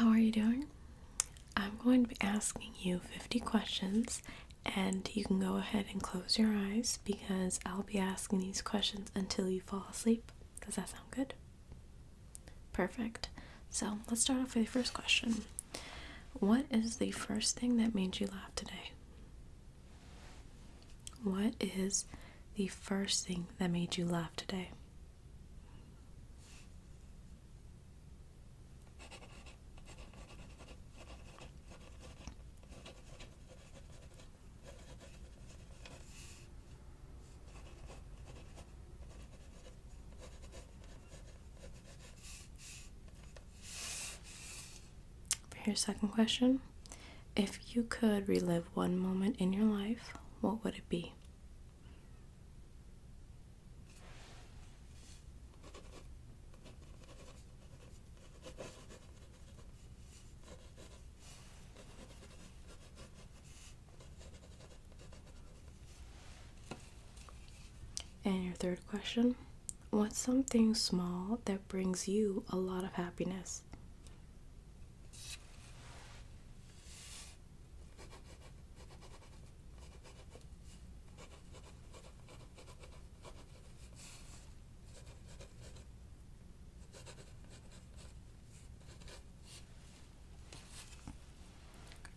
How are you doing? I'm going to be asking you 50 questions, and you can go ahead and close your eyes because I'll be asking these questions until you fall asleep. Does that sound good? Perfect. So let's start off with the first question. What is the first thing that made you laugh today? What is the first thing that made you laugh today? For your second question, if you could relive one moment in your life, what would it be? And your third question, what's something small that brings you a lot of happiness?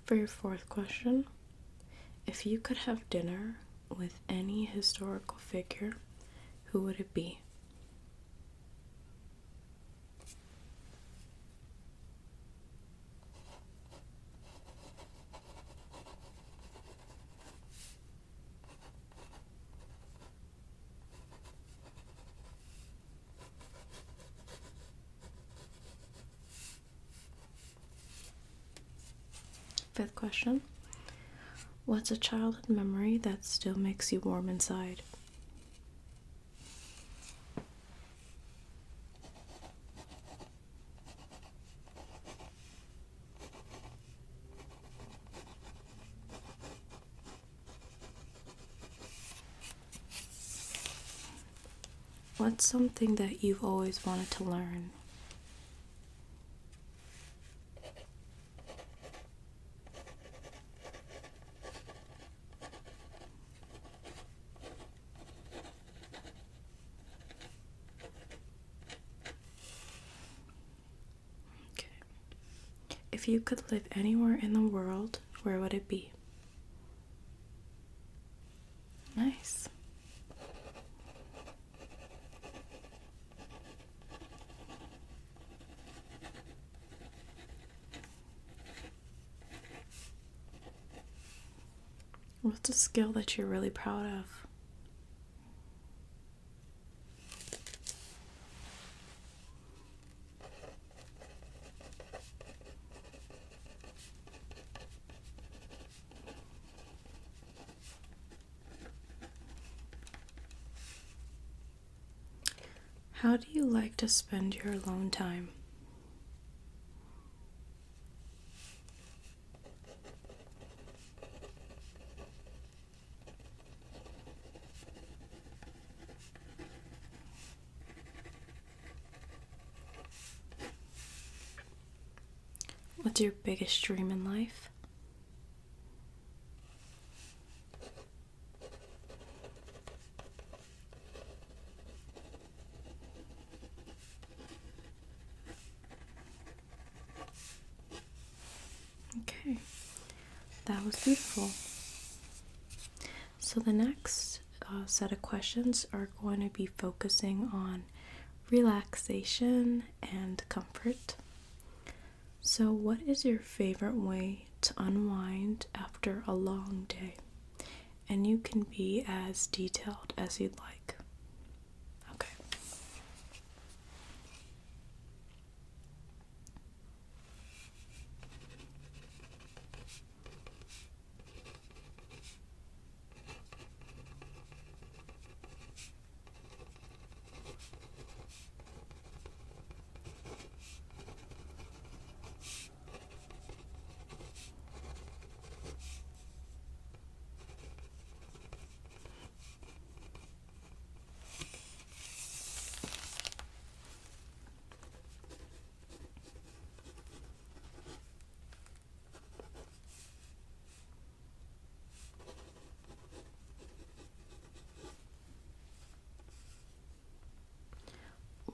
For your fourth question, if you could have dinner with any historical figure, who would it be? Fifth question, what's a childhood memory that still makes you warm inside? What's something that you've always wanted to learn? Okay. If you could live anywhere in the world, where would it be? Nice. What's a skill that you're really proud of? How do you like to spend your alone time? What's your biggest dream in life? Okay, that was beautiful. So the next set of questions are going to be focusing on relaxation and comfort. So what is your favorite way to unwind after a long day? And you can be as detailed as you'd like. Okay.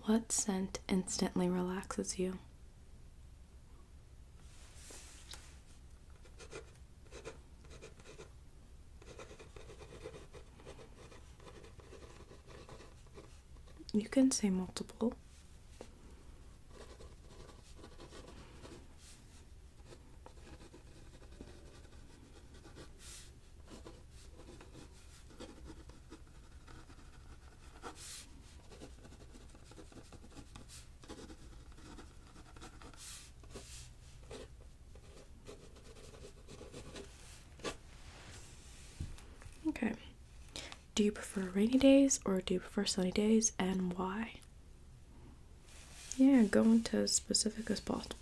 What scent instantly relaxes you? You can say multiple. Okay. Do you prefer rainy days or do you prefer sunny days, and why? Yeah, go into as specific as possible.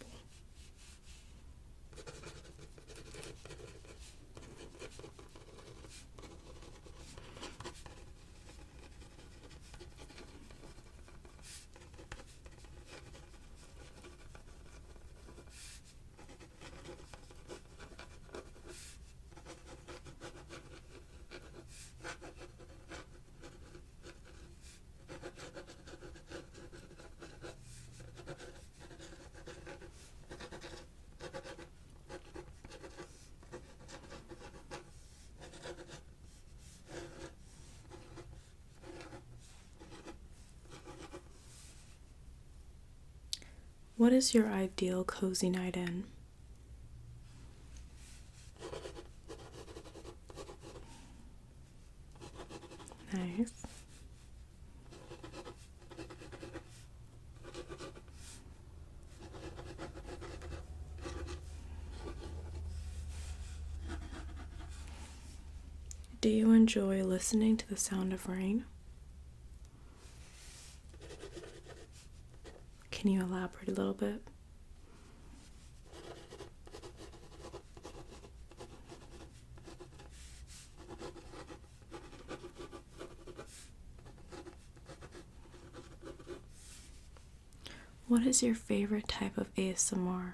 What is your ideal cozy night in? Nice. Do you enjoy listening to the sound of rain? Can you elaborate a little bit? What is your favorite type of ASMR?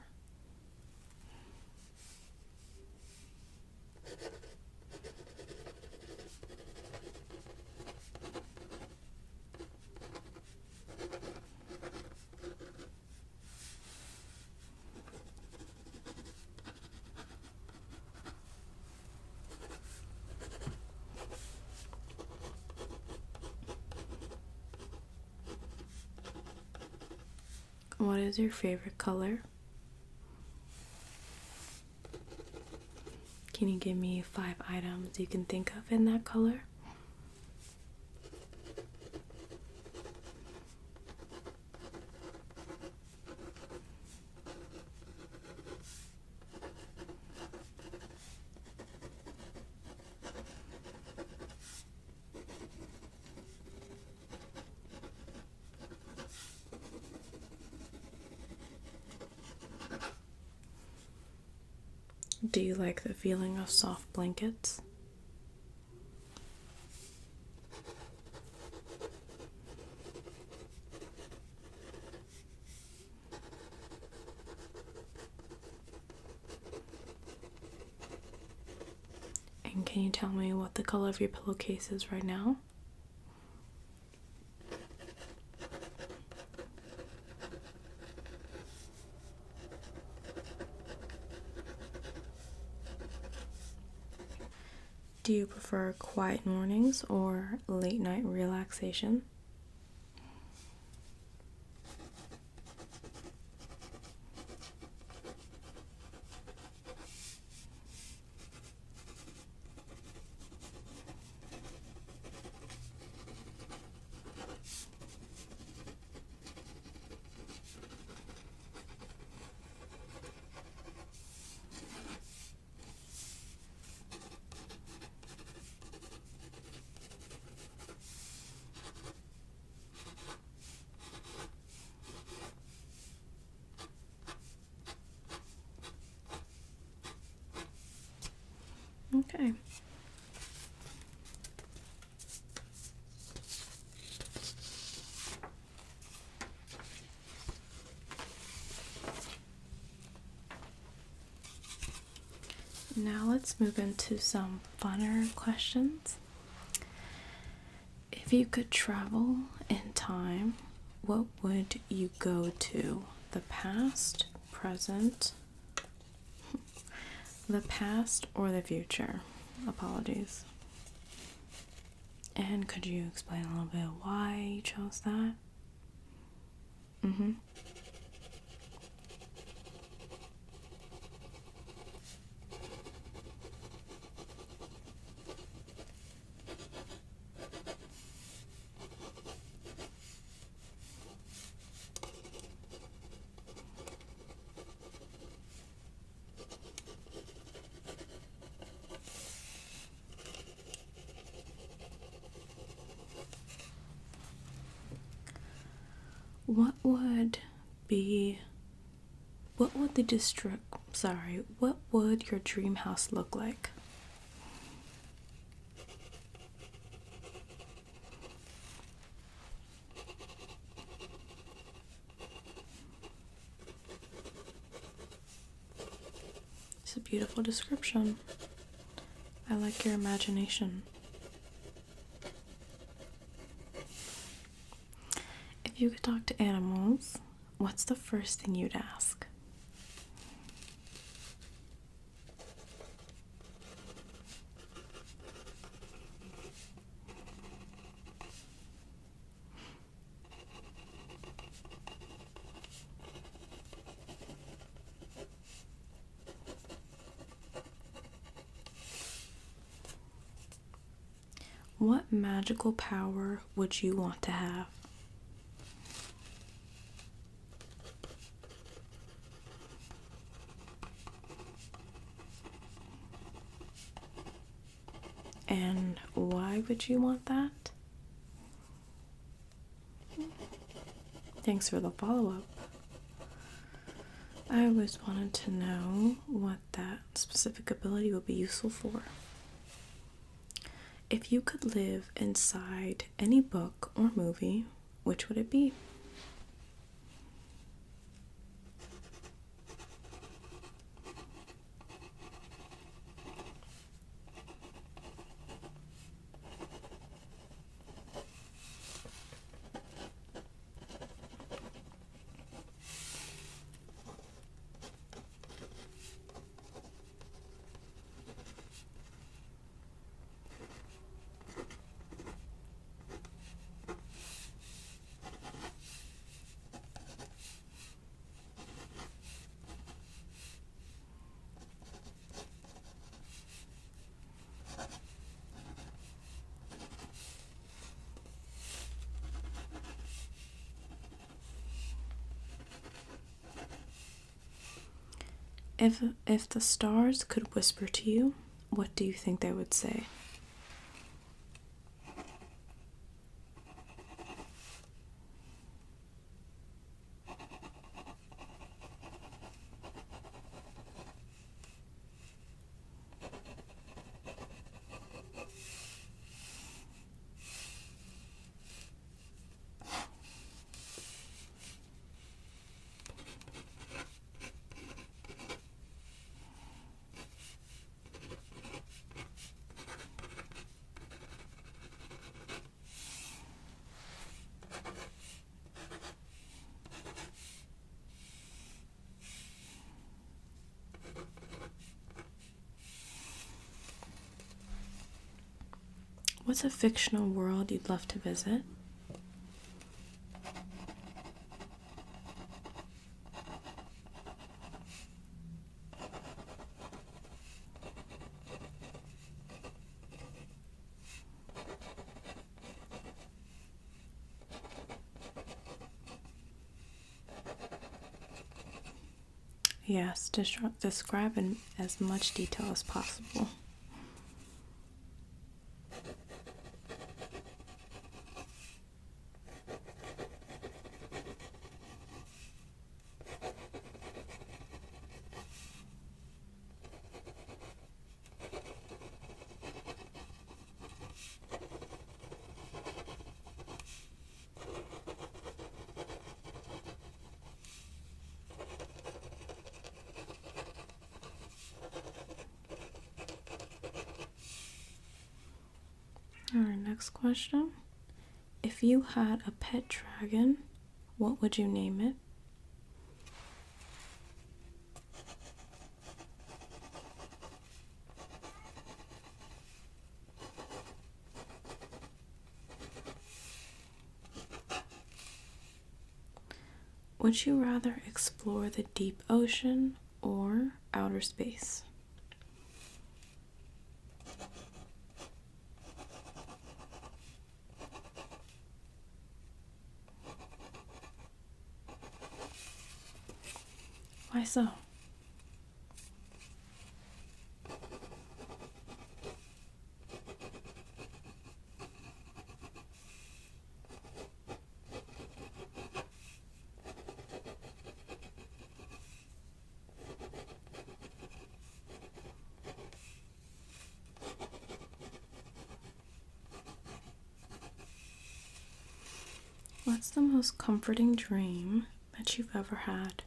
What is your favorite color? Can you give me 5 items you can think of in that color? Do you like the feeling of soft blankets? And can you tell me what the color of your pillowcase is right now? Do you prefer quiet mornings or late night relaxation? Okay. Now let's move into some funner questions. If you could travel in time, what would you go to? The past, present, the past, or the future? Apologies. And could you explain a little bit why you chose that? Mm-hmm. What would be, what would the district, sorry, what would your dream house look like? It's a beautiful description. I like your imagination. If you could talk to animals, what's the first thing you'd ask? What magical power would you want to have? And why would you want that? Thanks for the follow-up. I always wanted to know what that specific ability would be useful for. If you could live inside any book or movie, which would it be? If the stars could whisper to you, what do you think they would say? What's a fictional world you'd love to visit? Yes, describe in as much detail as possible. Alright, next question. If you had a pet dragon, what would you name it? Would you rather explore the deep ocean or outer space? Why so? What's the most comforting dream that you've ever had?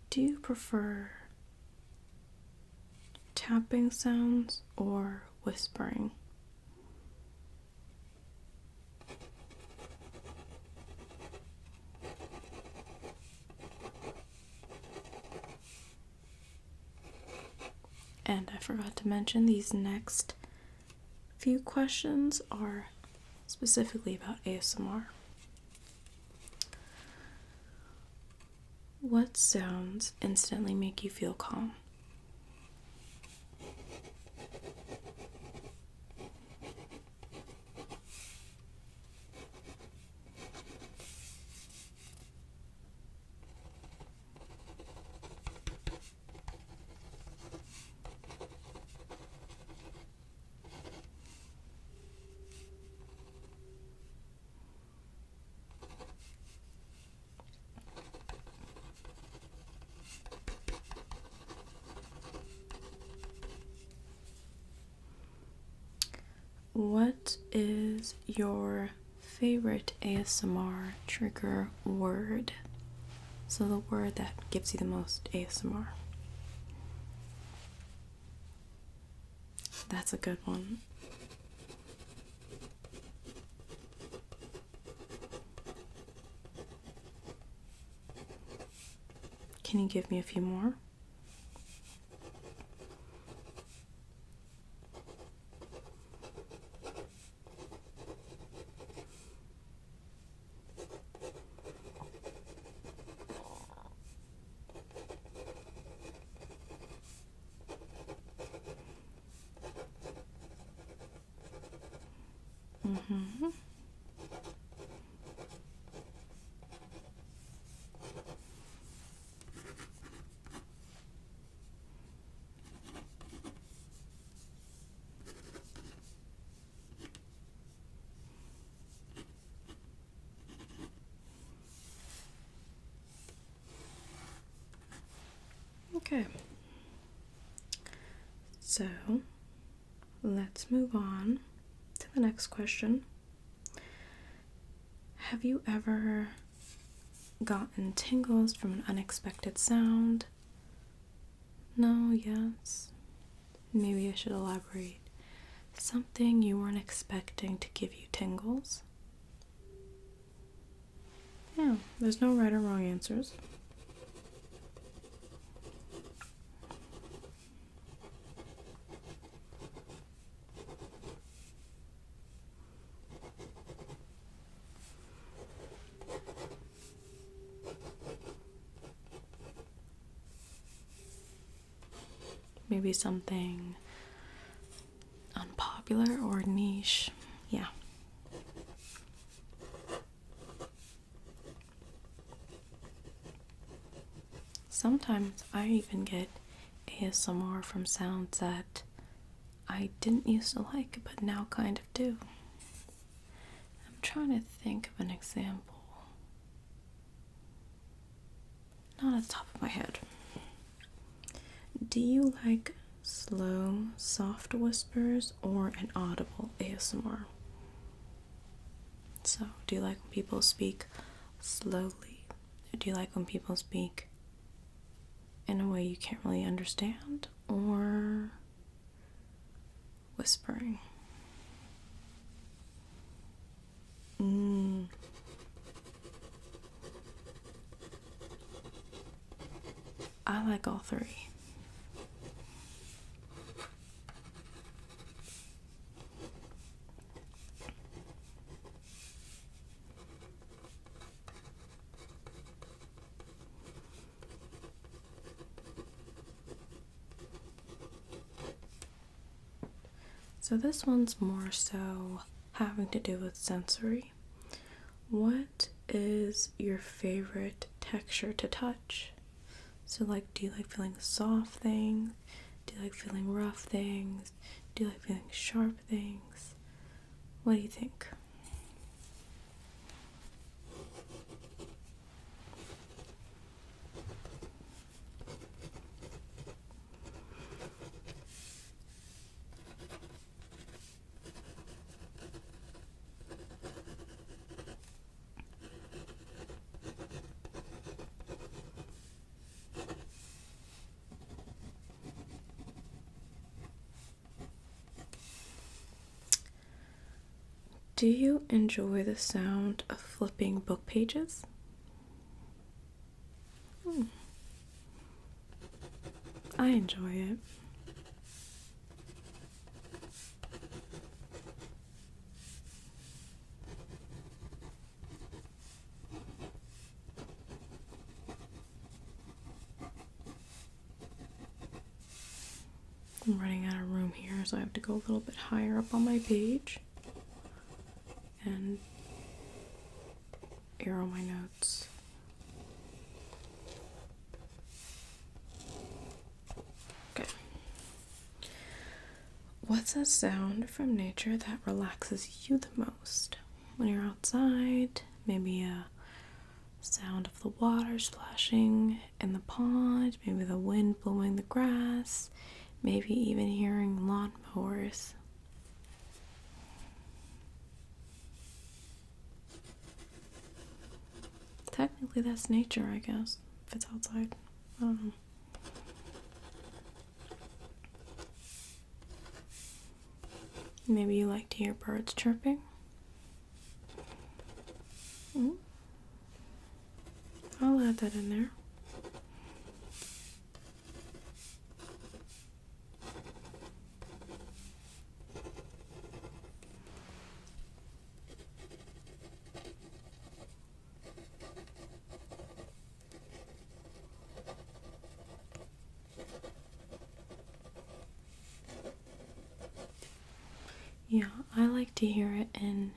Do you prefer tapping sounds or whispering? And I forgot to mention, these next few questions are specifically about ASMR. What sounds instantly make you feel calm? What is your favorite ASMR trigger word? So the word that gives you the most ASMR. That's a good one. Can you give me a few more? Mm-hmm. Okay. So let's move on to the next question. Have you ever gotten tingles from an unexpected sound? No, yes. Maybe I should elaborate. Something you weren't expecting to give you tingles? Yeah, there's no right or wrong answers. maybe something unpopular or niche. Yeah. Sometimes I even get ASMR from sounds that I didn't used to like, but now kind of do. I'm trying to think of an example. Not at the top of my head. Do you like slow, soft whispers or an audible ASMR? So, do you like when people speak slowly? Do you like when people speak in a way you can't really understand, or whispering? I like all three. So this one's more so having to do with sensory. What is your favorite texture to touch? So like, do you like feeling soft things? Do you like feeling rough things? Do you like feeling sharp things? What do you think? Do you enjoy the sound of flipping book pages? I enjoy it. I'm running out of room here, so I have to go a little bit higher up on my page and arrow my notes. Okay. What's a sound from nature that relaxes you the most? When you're outside, maybe a sound of the water splashing in the pond, maybe the wind blowing the grass, maybe even hearing lawnmowers. Technically, that's nature, I guess, if it's outside. I don't know. Maybe you like to hear birds chirping. I'll add that in there. Yeah, I like to hear it in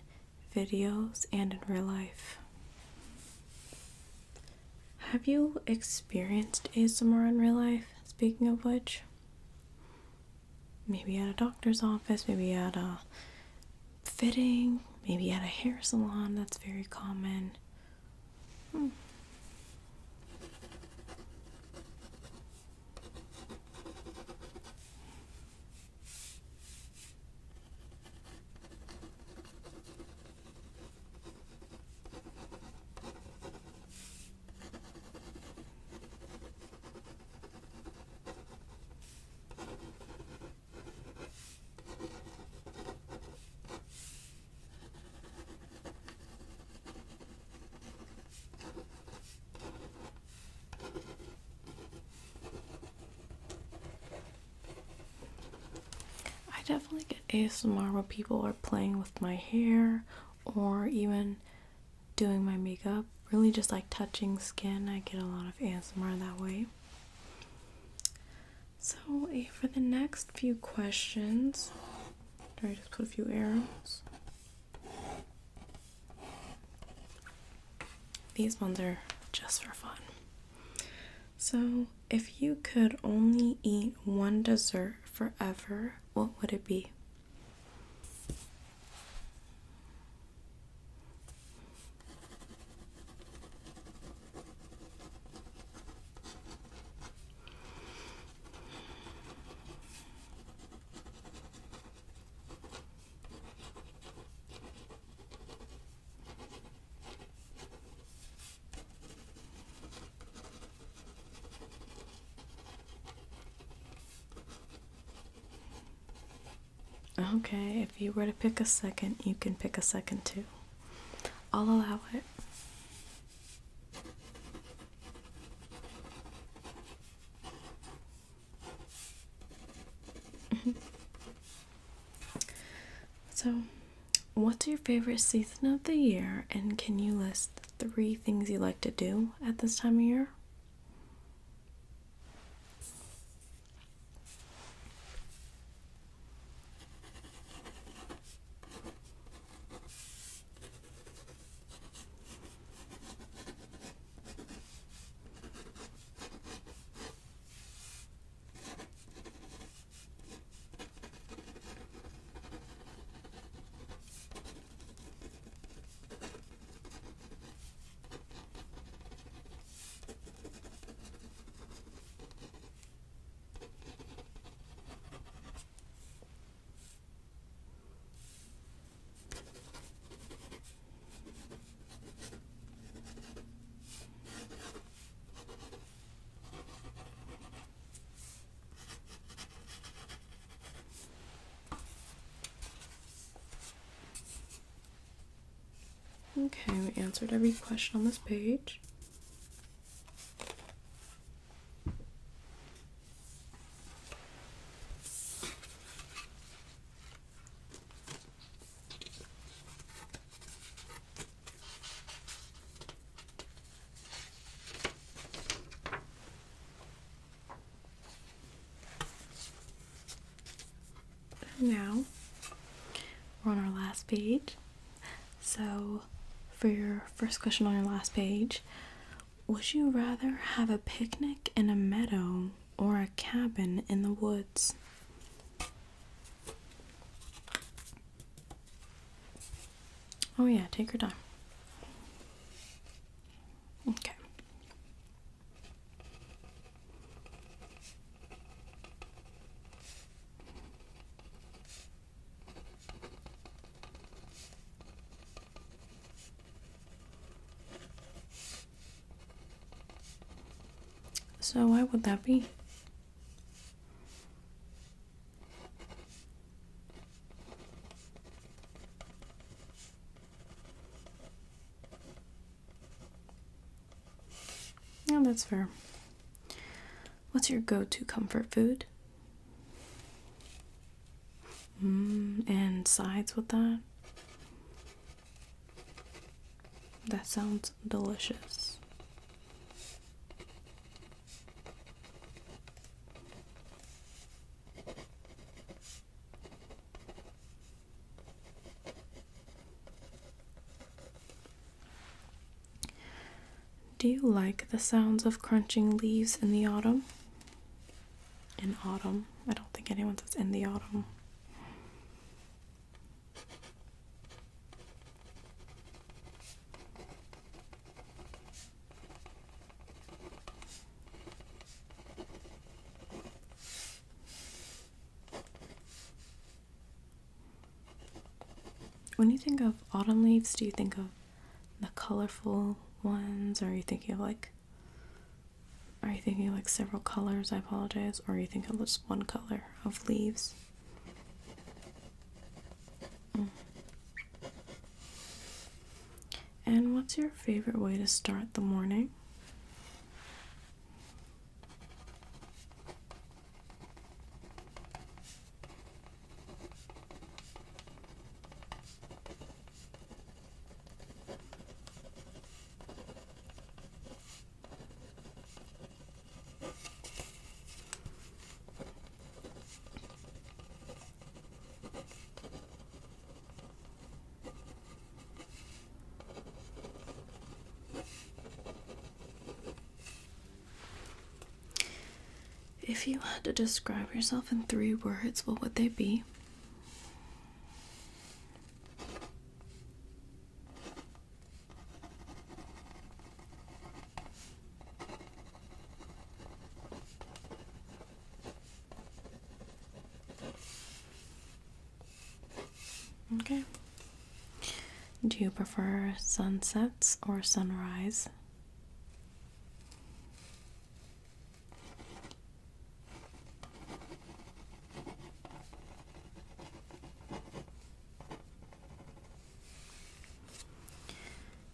videos and in real life. Have you experienced ASMR in real life? Speaking of which, maybe at a doctor's office, maybe at a fitting, maybe at a hair salon. That's very common. I definitely get ASMR when people are playing with my hair or even doing my makeup. Really just like touching skin. I get a lot of ASMR that way. So Okay, for the next few questions, I just put a few arrows. These ones are just for fun. So, if you could only eat one dessert forever, what would it be? Okay, if you were to pick a second, you can pick a second too. I'll allow it. So, what's your favorite season of the year, and can you list 3 things you like to do at this time of year? Okay, we answered every question on this page. Now, we're on our last page. So, for your first question on your last page, would you rather have a picnic in a meadow or a cabin in the woods? Oh yeah, take your time. Okay. So why would that be? Yeah, that's fair. What's your go-to comfort food? And sides with that? That sounds delicious. Do you like the sounds of crunching leaves in the autumn? In autumn? I don't think anyone says in the autumn. When you think of autumn leaves, do you think of the colorful ones, or are you thinking of several colors? I apologize. Or are you thinking of just one color of leaves? And what's your favorite way to start the morning? If you had to describe yourself in 3 words, what would they be? Okay. Do you prefer sunsets or sunrise?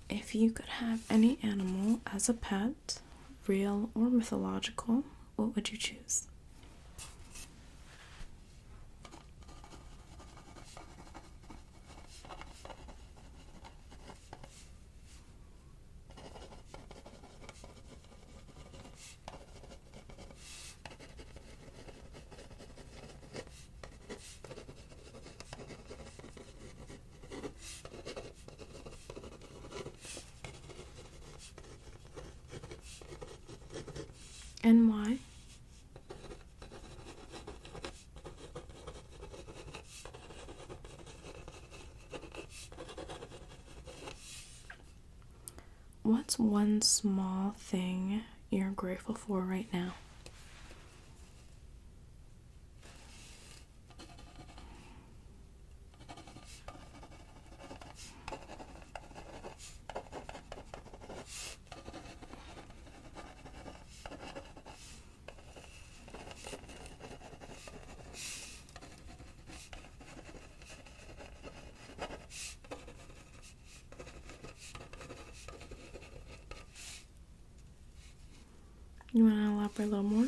If you could have any animal as a pet, real or mythological, what would you choose? And why? What's one small thing you're grateful for right now? You want to elaborate a little more?